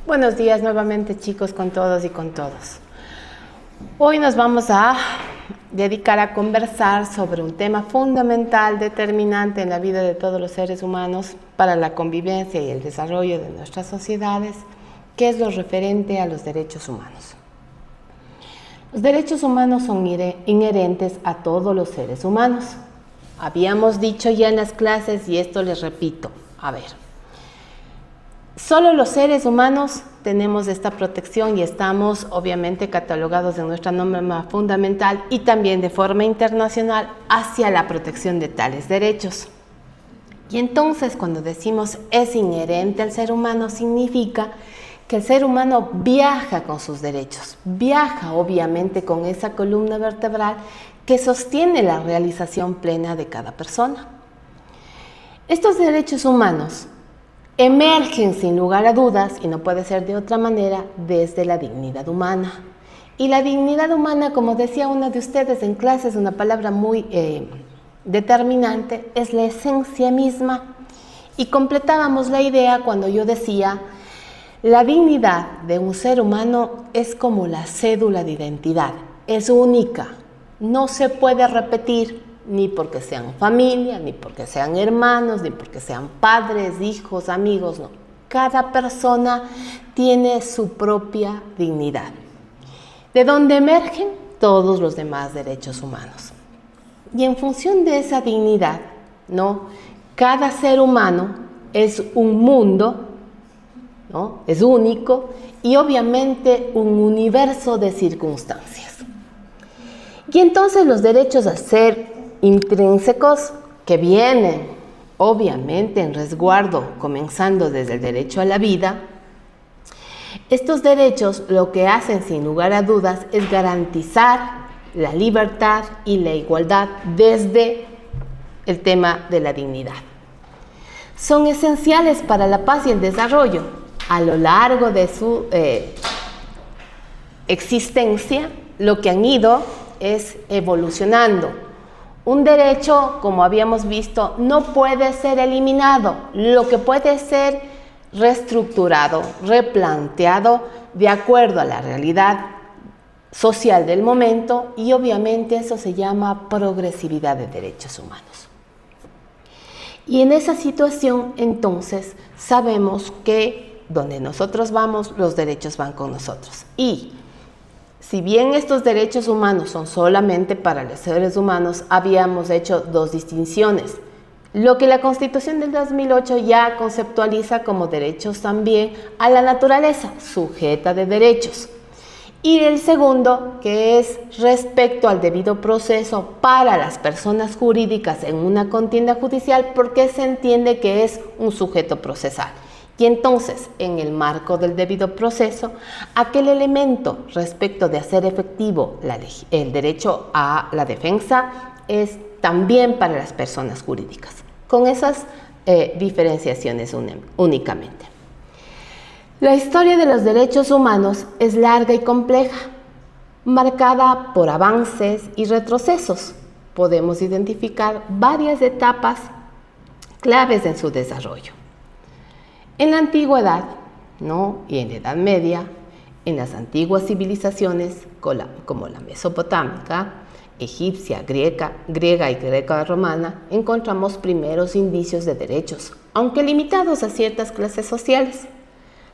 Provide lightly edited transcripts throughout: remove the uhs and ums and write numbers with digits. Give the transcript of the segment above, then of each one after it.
Buenos días nuevamente, chicos, con todos y con todos. Hoy nos vamos a dedicar a conversar sobre un tema fundamental, determinante en la vida de todos los seres humanos para la convivencia y el desarrollo de nuestras sociedades, que es lo referente a los derechos humanos. Los derechos humanos son inherentes a todos los seres humanos. Habíamos dicho ya en las clases, y esto les repito, solo los seres humanos tenemos esta protección y estamos obviamente catalogados en nuestra norma fundamental y también de forma internacional hacia la protección de tales derechos. Y entonces cuando decimos es inherente al ser humano, significa que el ser humano viaja con sus derechos, viaja obviamente con esa columna vertebral que sostiene la realización plena de cada persona. Estos derechos humanos emergen sin lugar a dudas, y no puede ser de otra manera, desde la dignidad humana. Y la dignidad humana, como decía una de ustedes en clase, es una palabra muy determinante, es la esencia misma. Y completábamos la idea cuando yo decía, la dignidad de un ser humano es como la cédula de identidad, es única, no se puede repetir, ni porque sean familia, ni porque sean hermanos, ni porque sean padres, hijos, amigos, no. Cada persona tiene su propia dignidad, de donde emergen todos los demás derechos humanos. Y en función de esa dignidad, ¿no? Cada ser humano es un mundo, ¿no? Es único y obviamente un universo de circunstancias. Y entonces los derechos a ser intrínsecos que vienen obviamente en resguardo, comenzando desde el derecho a la vida, estos derechos lo que hacen sin lugar a dudas es garantizar la libertad y la igualdad desde el tema de la dignidad. Son esenciales para la paz y el desarrollo. A lo largo de su existencia, lo que han ido es evolucionando. Un derecho, como habíamos visto, no puede ser eliminado, lo que puede ser reestructurado, replanteado de acuerdo a la realidad social del momento, y obviamente eso se llama progresividad de derechos humanos. Y en esa situación, entonces, sabemos que donde nosotros vamos, los derechos van con nosotros. Y si bien estos derechos humanos son solamente para los seres humanos, habíamos hecho dos distinciones. Lo que la Constitución del 2008 ya conceptualiza como derechos también a la naturaleza, sujeta de derechos. Y el segundo, que es respecto al debido proceso para las personas jurídicas en una contienda judicial, porque se entiende que es un sujeto procesal. Y entonces, en el marco del debido proceso, aquel elemento respecto de hacer efectivo el derecho a la defensa es también para las personas jurídicas, con esas diferenciaciones únicamente. La historia de los derechos humanos es larga y compleja, marcada por avances y retrocesos. Podemos identificar varias etapas claves en su desarrollo. En la antigüedad, ¿no? Y en la Edad Media, en las antiguas civilizaciones como la mesopotámica, egipcia, griega y greco-romana, encontramos primeros indicios de derechos, aunque limitados a ciertas clases sociales.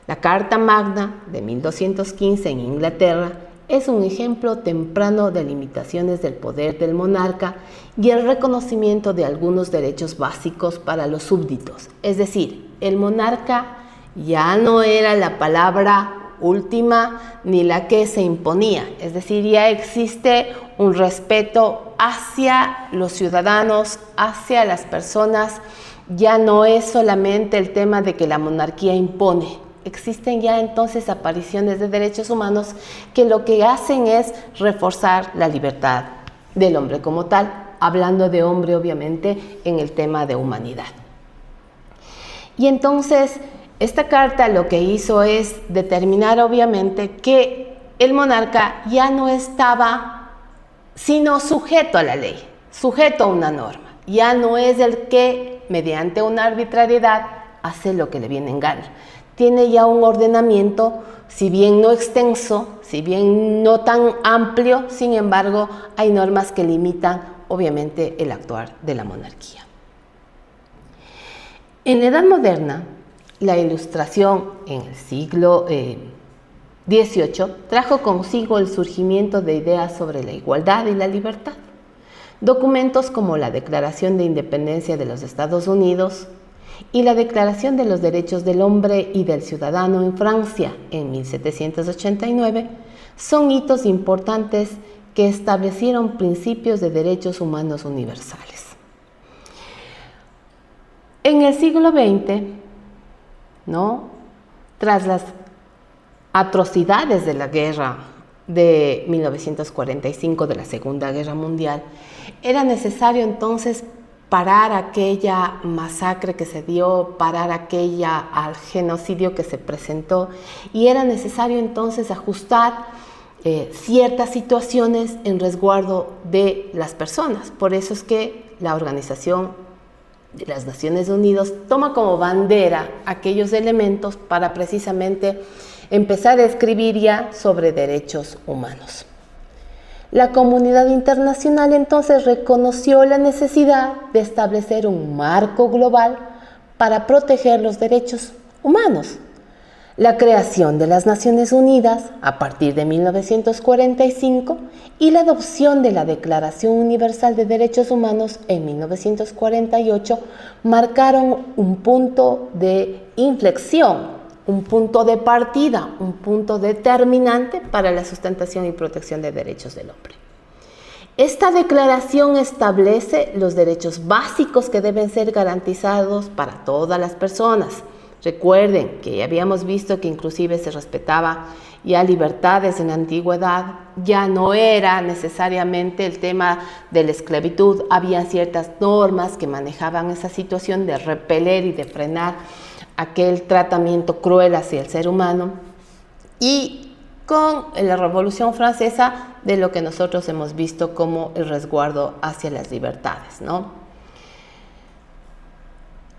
La Carta Magna de 1215 en Inglaterra es un ejemplo temprano de limitaciones del poder del monarca y el reconocimiento de algunos derechos básicos para los súbditos. Es decir, el monarca ya no era la palabra última ni la que se imponía. Es decir, ya existe un respeto hacia los ciudadanos, hacia las personas. Ya no es solamente el tema de que la monarquía impone. Existen ya entonces apariciones de derechos humanos que lo que hacen es reforzar la libertad del hombre como tal, hablando de hombre obviamente en el tema de humanidad. Y entonces esta carta lo que hizo es determinar obviamente que el monarca ya no estaba sino sujeto a la ley, sujeto a una norma, ya no es el que mediante una arbitrariedad hace lo que le viene en gana. tiene ya un ordenamiento, si bien no extenso, si bien no tan amplio, sin embargo, hay normas que limitan, obviamente, el actuar de la monarquía. En la Edad Moderna, la Ilustración en el siglo XVIII trajo consigo el surgimiento de ideas sobre la igualdad y la libertad. Documentos como la Declaración de Independencia de los Estados Unidos y la Declaración de los Derechos del Hombre y del Ciudadano en Francia en 1789 son hitos importantes que establecieron principios de derechos humanos universales. En el siglo XX, tras las atrocidades de la guerra de 1945, de la Segunda Guerra Mundial, era necesario entonces parar aquella masacre que se dio, parar al genocidio que se presentó, y era necesario entonces ajustar ciertas situaciones en resguardo de las personas. Por eso es que la Organización de las Naciones Unidas toma como bandera aquellos elementos para precisamente empezar a escribir ya sobre derechos humanos. La comunidad internacional entonces reconoció la necesidad de establecer un marco global para proteger los derechos humanos. La creación de las Naciones Unidas a partir de 1945 y la adopción de la Declaración Universal de Derechos Humanos en 1948 marcaron un punto de inflexión, un punto de partida, un punto determinante para la sustentación y protección de derechos del hombre. Esta declaración establece los derechos básicos que deben ser garantizados para todas las personas. Recuerden que ya habíamos visto que inclusive se respetaba ya libertades en la antigüedad, ya no era necesariamente el tema de la esclavitud, había ciertas normas que manejaban esa situación de repeler y de frenar aquel tratamiento cruel hacia el ser humano, y con la Revolución Francesa de lo que nosotros hemos visto como el resguardo hacia las libertades,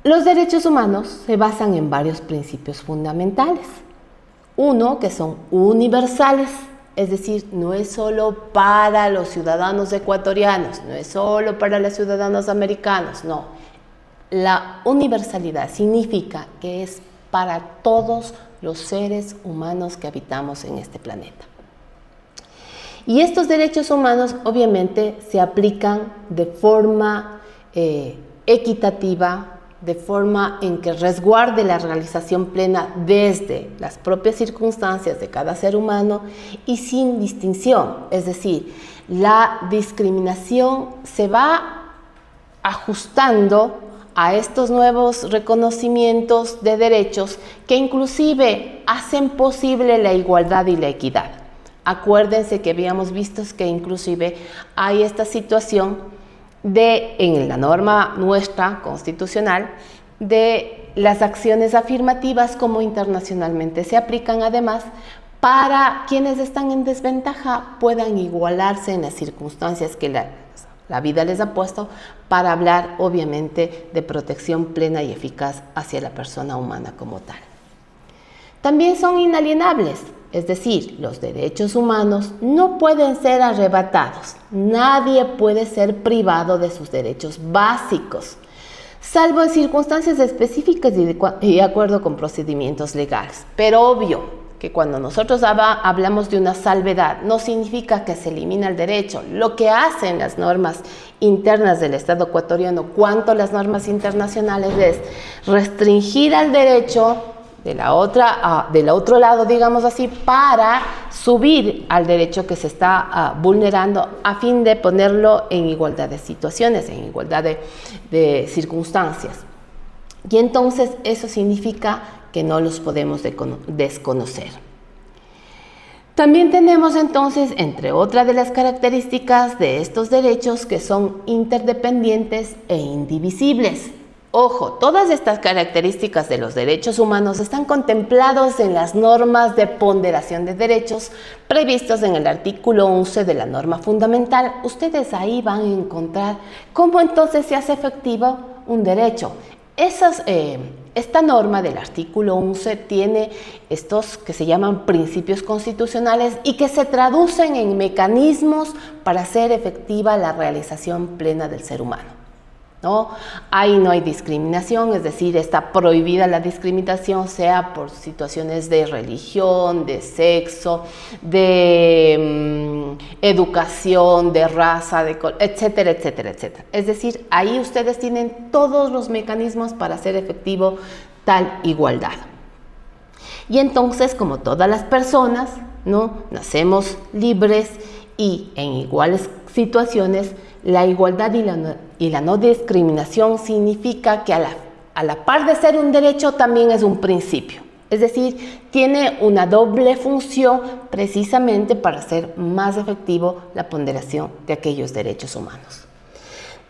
Los derechos humanos se basan en varios principios fundamentales. Uno, que son universales, es decir, no es solo para los ciudadanos ecuatorianos, no es solo para los ciudadanos americanos, no. La universalidad significa que es para todos los seres humanos que habitamos en este planeta. Y estos derechos humanos obviamente se aplican de forma equitativa, de forma en que resguarde la realización plena desde las propias circunstancias de cada ser humano y sin distinción. Es decir, la discriminación se va ajustando a estos nuevos reconocimientos de derechos que inclusive hacen posible la igualdad y la equidad. Acuérdense que habíamos visto que inclusive hay esta situación en la norma nuestra constitucional, de las acciones afirmativas como internacionalmente se aplican además para quienes están en desventaja puedan igualarse en las circunstancias que la vida les ha puesto, para hablar obviamente de protección plena y eficaz hacia la persona humana como tal. También son inalienables, es decir, los derechos humanos no pueden ser arrebatados. Nadie puede ser privado de sus derechos básicos, salvo en circunstancias específicas y de acuerdo con procedimientos legales. Pero obvio que cuando nosotros hablamos de una salvedad, no significa que se elimina el derecho. Lo que hacen las normas internas del Estado ecuatoriano, cuanto las normas internacionales, es restringir al derecho del otro lado, digamos así, para subir al derecho que se está vulnerando a fin de ponerlo en igualdad de situaciones, en igualdad de circunstancias. Y entonces eso significa que no los podemos desconocer. También tenemos entonces, entre otras de las características de estos derechos, que son interdependientes e indivisibles. Ojo, todas estas características de los derechos humanos están contemplados en las normas de ponderación de derechos previstos en el artículo 11 de la norma fundamental. Ustedes ahí van a encontrar cómo entonces se hace efectivo un derecho. Esas Esta norma del artículo 11 tiene estos que se llaman principios constitucionales y que se traducen en mecanismos para hacer efectiva la realización plena del ser humano, ¿no? Ahí no hay discriminación, es decir, está prohibida la discriminación, sea por situaciones de religión, de sexo, de educación, de raza, etcétera, etcétera, etcétera. Es decir, ahí ustedes tienen todos los mecanismos para hacer efectivo tal igualdad. Y entonces, como todas las personas, ¿no?, nacemos libres y en iguales situaciones, la igualdad y la no discriminación significa que a la par de ser un derecho también es un principio. Es decir, tiene una doble función precisamente para hacer más efectivo la ponderación de aquellos derechos humanos.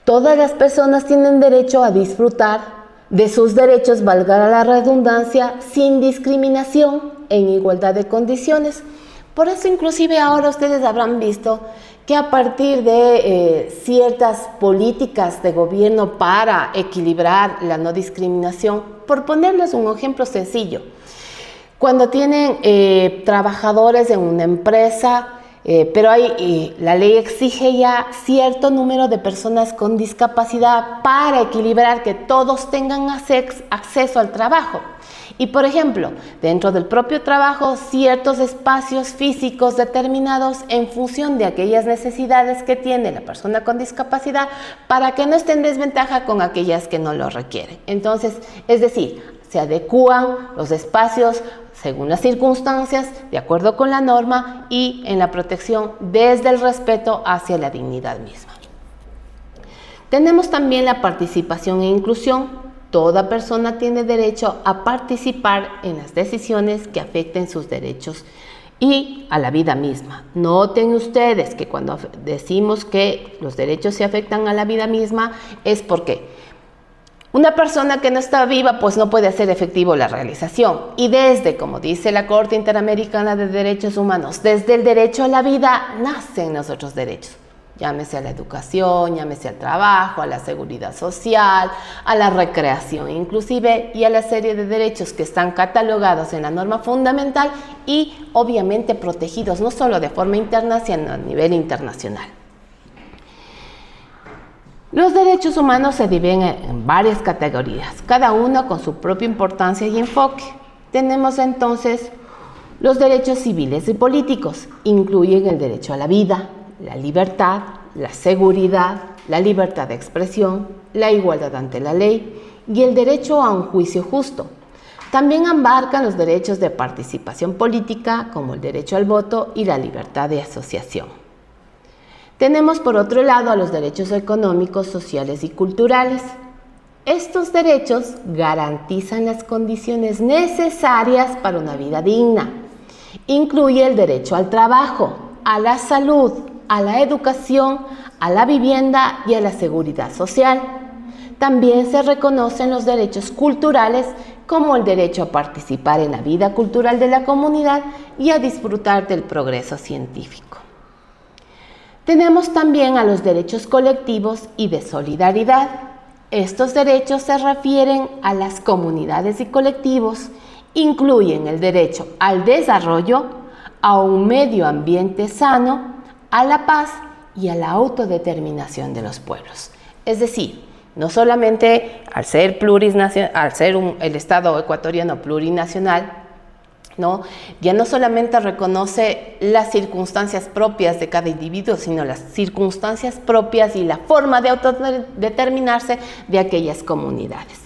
Todas las personas tienen derecho a disfrutar de sus derechos, valga la redundancia, sin discriminación, en igualdad de condiciones. Por eso inclusive ahora ustedes habrán visto que a partir de ciertas políticas de gobierno para equilibrar la no discriminación, por ponerles un ejemplo sencillo, cuando tienen trabajadores en una empresa, pero la ley exige ya cierto número de personas con discapacidad para equilibrar que todos tengan acceso al trabajo. Y por ejemplo, dentro del propio trabajo, ciertos espacios físicos determinados en función de aquellas necesidades que tiene la persona con discapacidad para que no esté en desventaja con aquellas que no lo requieren. Entonces, es decir, se adecúan los espacios según las circunstancias, de acuerdo con la norma y en la protección desde el respeto hacia la dignidad misma. Tenemos también la participación e inclusión. Toda persona tiene derecho a participar en las decisiones que afecten sus derechos y a la vida misma. Noten ustedes que cuando decimos que los derechos se afectan a la vida misma es porque una persona que no está viva pues no puede hacer efectivo la realización. Y desde, como dice la Corte Interamericana de Derechos Humanos, desde el derecho a la vida nacen los otros derechos. Llámese a la educación, llámese al trabajo, a la seguridad social, a la recreación inclusive y a la serie de derechos que están catalogados en la norma fundamental y obviamente protegidos no solo de forma interna sino a nivel internacional. Los derechos humanos se dividen en varias categorías, cada una con su propia importancia y enfoque. Tenemos entonces los derechos civiles y políticos, incluyen el derecho a la vida, la libertad, la seguridad, la libertad de expresión, la igualdad ante la ley y el derecho a un juicio justo. También abarcan los derechos de participación política, como el derecho al voto y la libertad de asociación. Tenemos por otro lado a los derechos económicos, sociales y culturales. Estos derechos garantizan las condiciones necesarias para una vida digna. Incluye el derecho al trabajo, a la salud, a la educación, a la vivienda y a la seguridad social. También se reconocen los derechos culturales como el derecho a participar en la vida cultural de la comunidad y a disfrutar del progreso científico. Tenemos también a los derechos colectivos y de solidaridad. Estos derechos se refieren a las comunidades y colectivos, incluyen el derecho al desarrollo, a un medio ambiente sano, a la paz y a la autodeterminación de los pueblos. Es decir, no solamente al ser el Estado ecuatoriano plurinacional, ¿no?, ya no solamente reconoce las circunstancias propias de cada individuo, sino las circunstancias propias y la forma de autodeterminarse de aquellas comunidades.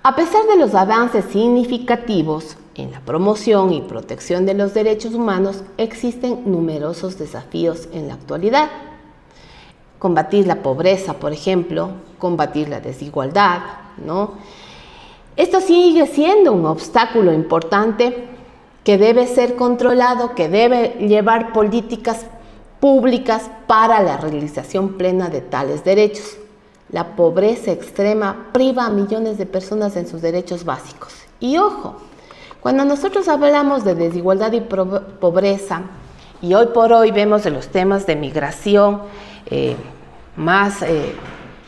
A pesar de los avances significativos en la promoción y protección de los derechos humanos, existen numerosos desafíos en la actualidad. Combatir la pobreza, por ejemplo, combatir la desigualdad, ¿no? Esto sigue siendo un obstáculo importante que debe ser controlado, que debe llevar políticas públicas para la realización plena de tales derechos. La pobreza extrema priva a millones de personas en sus derechos básicos. Y ojo, cuando nosotros hablamos de desigualdad y pobreza, y hoy por hoy vemos de los temas de migración más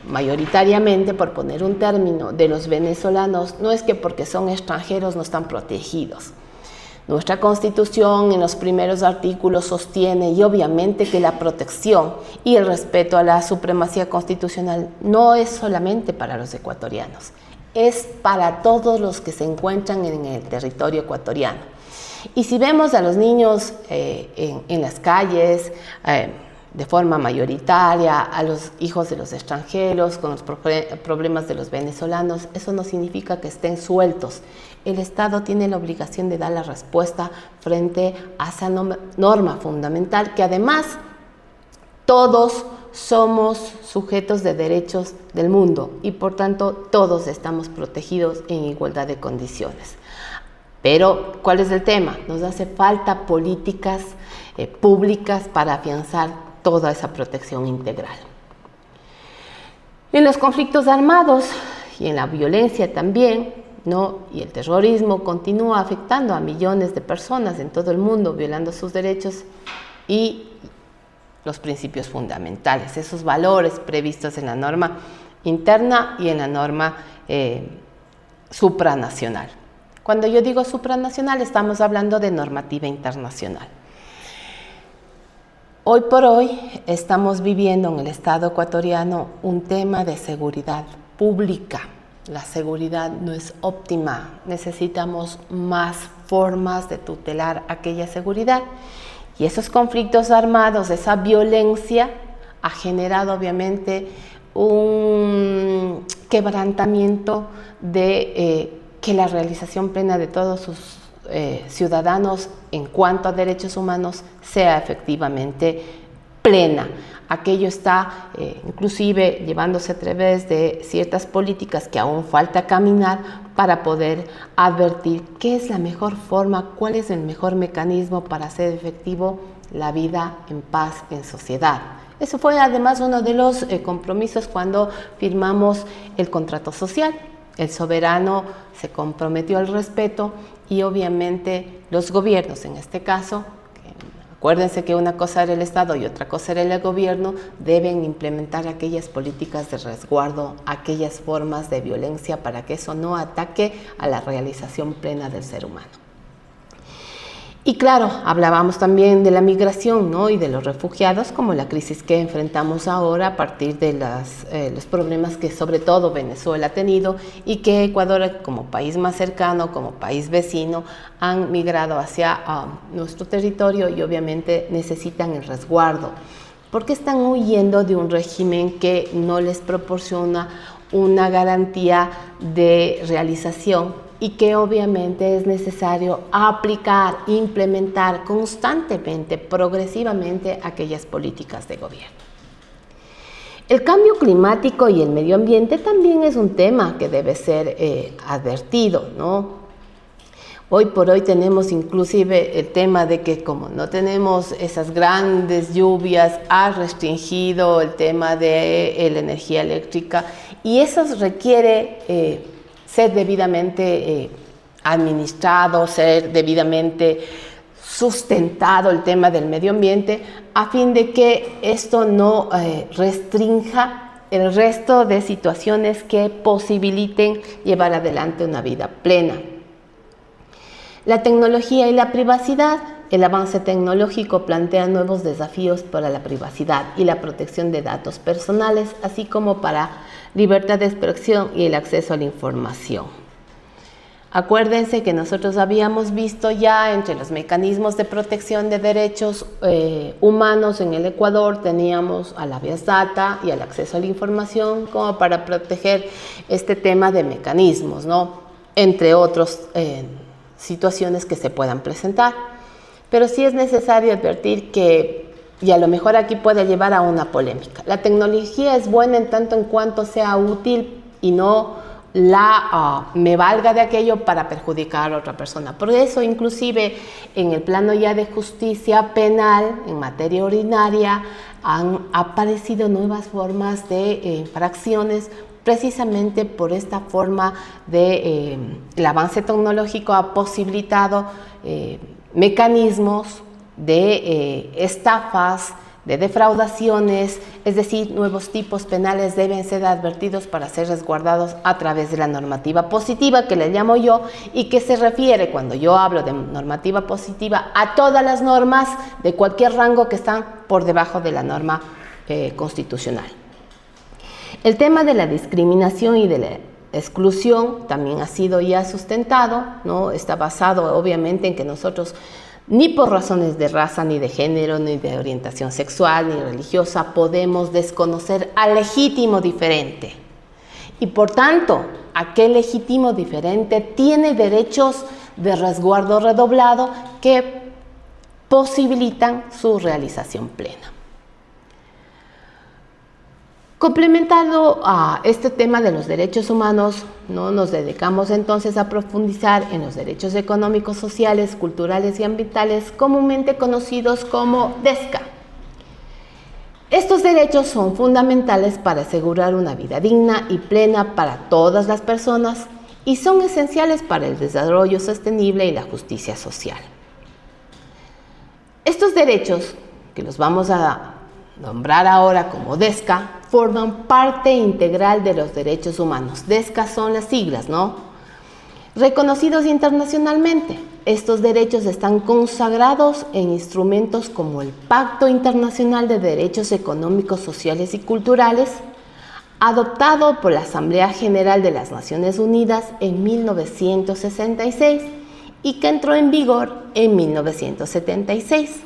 mayoritariamente, por poner un término, de los venezolanos, no es que porque son extranjeros no están protegidos. Nuestra Constitución en los primeros artículos sostiene y obviamente que la protección y el respeto a la supremacía constitucional no es solamente para los ecuatorianos, es para todos los que se encuentran en el territorio ecuatoriano. Y si vemos a los niños en las calles, de forma mayoritaria, a los hijos de los extranjeros, con los problemas de los venezolanos, eso no significa que estén sueltos. El Estado tiene la obligación de dar la respuesta frente a esa norma fundamental, que además todos somos sujetos de derechos del mundo y por tanto todos estamos protegidos en igualdad de condiciones. Pero, ¿cuál es el tema? Nos hace falta políticas públicas para afianzar toda esa protección integral. En los conflictos armados y en la violencia también, ¿no? Y el terrorismo continúa afectando a millones de personas en todo el mundo, violando sus derechos y los principios fundamentales, esos valores previstos en la norma interna y en la norma supranacional. Cuando yo digo supranacional, estamos hablando de normativa internacional. Hoy por hoy estamos viviendo en el Estado ecuatoriano un tema de seguridad pública. La seguridad no es óptima, necesitamos más formas de tutelar aquella seguridad. Y esos conflictos armados, esa violencia, ha generado obviamente un quebrantamiento de que la realización plena de todos sus ciudadanos en cuanto a derechos humanos sea efectivamente plena. Aquello está inclusive llevándose a través de ciertas políticas que aún falta caminar para poder advertir qué es la mejor forma, cuál es el mejor mecanismo para hacer efectivo la vida en paz en sociedad. Eso fue además uno de los compromisos cuando firmamos el contrato social. El soberano se comprometió al respeto y obviamente los gobiernos, en este caso, acuérdense que una cosa era el Estado y otra cosa era el gobierno, deben implementar aquellas políticas de resguardo, aquellas formas de violencia para que eso no ataque a la realización plena del ser humano. Y claro, hablábamos también de la migración, ¿no? Y de los refugiados, como la crisis que enfrentamos ahora a partir de los problemas que sobre todo Venezuela ha tenido y que Ecuador, como país más cercano, como país vecino, han migrado hacia nuestro territorio y obviamente necesitan el resguardo, porque están huyendo de un régimen que no les proporciona una garantía de realización y que obviamente es necesario aplicar, implementar constantemente, progresivamente aquellas políticas de gobierno. El cambio climático y el medio ambiente también es un tema que debe ser advertido, ¿no? Hoy por hoy tenemos inclusive el tema de que como no tenemos esas grandes lluvias, ha restringido el tema de la energía eléctrica y eso requiere ser debidamente administrado, ser debidamente sustentado el tema del medio ambiente a fin de que esto no restrinja el resto de situaciones que posibiliten llevar adelante una vida plena. La tecnología y la privacidad. El avance tecnológico plantea nuevos desafíos para la privacidad y la protección de datos personales, así como para libertad de expresión y el acceso a la información. Acuérdense que nosotros habíamos visto ya entre los mecanismos de protección de derechos humanos en el Ecuador, teníamos al habeas data y al acceso a la información como para proteger este tema de mecanismos, ¿no? Entre otras situaciones que se puedan presentar. Pero sí es necesario advertir que, y a lo mejor aquí puede llevar a una polémica, la tecnología es buena en tanto en cuanto sea útil y no me valga de aquello para perjudicar a otra persona. Por eso, inclusive, en el plano ya de justicia penal, en materia ordinaria, han aparecido nuevas formas de infracciones precisamente por esta forma de el avance tecnológico ha posibilitado mecanismos de estafas, de defraudaciones, es decir, nuevos tipos penales deben ser advertidos para ser resguardados a través de la normativa positiva, que le llamo yo, y que se refiere, cuando yo hablo de normativa positiva, a todas las normas de cualquier rango que están por debajo de la norma constitucional. El tema de la discriminación y de la exclusión también ha sido ya sustentado, ¿no? Está basado obviamente en que nosotros ni por razones de raza, ni de género, ni de orientación sexual, ni religiosa, podemos desconocer al legítimo diferente. Y por tanto, aquel legítimo diferente tiene derechos de resguardo redoblado que posibilitan su realización plena. Complementando a este tema de los derechos humanos, ¿no? Nos dedicamos entonces a profundizar en los derechos económicos, sociales, culturales y ambientales, comúnmente conocidos como DESCA. Estos derechos son fundamentales para asegurar una vida digna y plena para todas las personas y son esenciales para el desarrollo sostenible y la justicia social. Estos derechos, que los vamos a nombrar ahora como DESCA, forman parte integral de los derechos humanos. DESCA son las siglas, ¿no? Reconocidos internacionalmente. Estos derechos están consagrados en instrumentos como el Pacto Internacional de Derechos Económicos, Sociales y Culturales, adoptado por la Asamblea General de las Naciones Unidas en 1966 y que entró en vigor en 1976.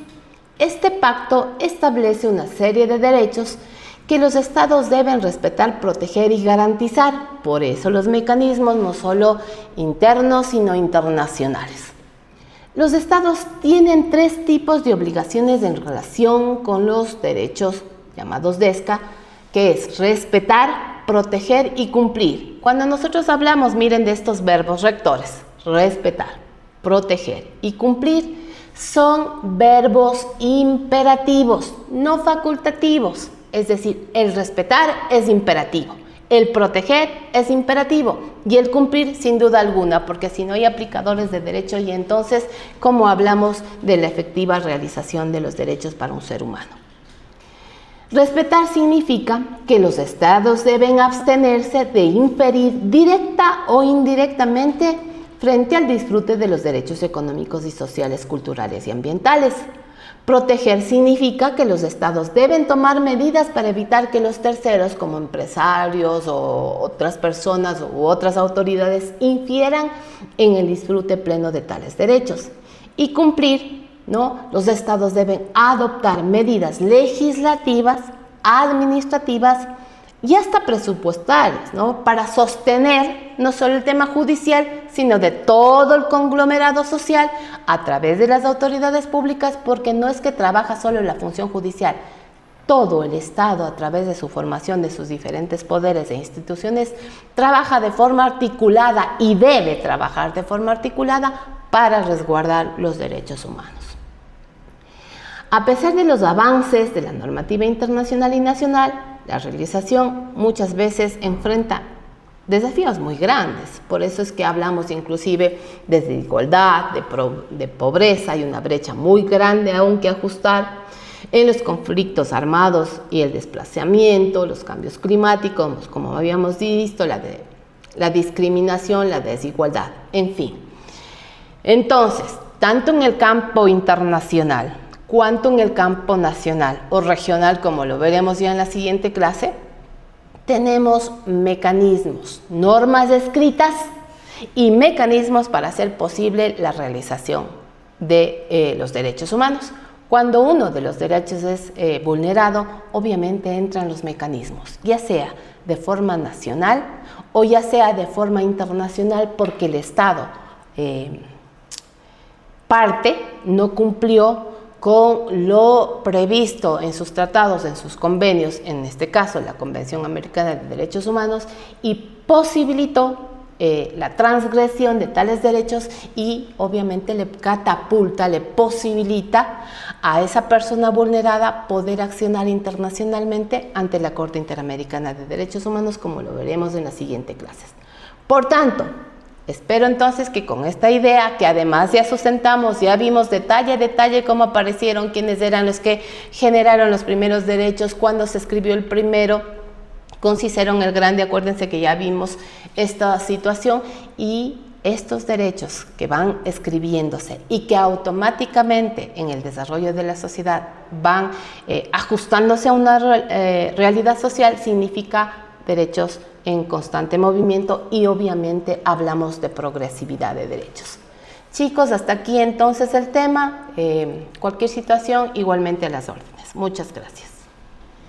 Este pacto establece una serie de derechos que los estados deben respetar, proteger y garantizar. Por eso los mecanismos no solo internos, sino internacionales. Los estados tienen 3 tipos de obligaciones en relación con los derechos llamados DESCA, que es respetar, proteger y cumplir. Cuando nosotros hablamos, miren, de estos verbos rectores, respetar, proteger y cumplir, son verbos imperativos, no facultativos. Es decir, el respetar es imperativo, el proteger es imperativo y el cumplir sin duda alguna, porque si no hay aplicadores de derecho, y entonces, ¿cómo hablamos de la efectiva realización de los derechos para un ser humano? Respetar significa que los estados deben abstenerse de inferir directa o indirectamente frente al disfrute de los derechos económicos y sociales, culturales y ambientales. Proteger significa que los estados deben tomar medidas para evitar que los terceros, como empresarios o otras personas u otras autoridades, infieran en el disfrute pleno de tales derechos. Y cumplir, ¿no? Los estados deben adoptar medidas legislativas, administrativas y hasta presupuestarias, ¿no? Para sostener no solo el tema judicial, sino de todo el conglomerado social a través de las autoridades públicas, porque no es que trabaja solo la función judicial. Todo el Estado, a través de su formación de sus diferentes poderes e instituciones, trabaja de forma articulada y debe trabajar de forma articulada para resguardar los derechos humanos. A pesar de los avances de la normativa internacional y nacional, la realización muchas veces enfrenta desafíos muy grandes. Por eso es que hablamos inclusive de desigualdad, de pobreza. Hay una brecha muy grande aún que ajustar en los conflictos armados y el desplazamiento, los cambios climáticos, como habíamos visto, la discriminación, la desigualdad, en fin. Entonces, tanto en el campo internacional cuanto en el campo nacional o regional, como lo veremos ya en la siguiente clase, tenemos mecanismos, normas escritas y mecanismos para hacer posible la realización de los derechos humanos. Cuando uno de los derechos es vulnerado, obviamente entran los mecanismos, ya sea de forma nacional o ya sea de forma internacional, porque el Estado parte no cumplió con lo previsto en sus tratados, en sus convenios, en este caso la Convención Americana de Derechos Humanos, y posibilitó la transgresión de tales derechos y obviamente le catapulta, le posibilita a esa persona vulnerada poder accionar internacionalmente ante la Corte Interamericana de Derechos Humanos, como lo veremos en las siguientes clases. Por tanto, Espero entonces que con esta idea, que además ya sustentamos, ya vimos detalle a detalle cómo aparecieron, quiénes eran los que generaron los primeros derechos, cuándo se escribió el primero, con Cicerón el Grande, acuérdense que ya vimos esta situación, y estos derechos que van escribiéndose y que automáticamente en el desarrollo de la sociedad van ajustándose a una realidad social, significa derechos en constante movimiento, y obviamente hablamos de progresividad de derechos. Chicos, hasta aquí entonces el tema. Cualquier situación, igualmente a las órdenes. Muchas gracias.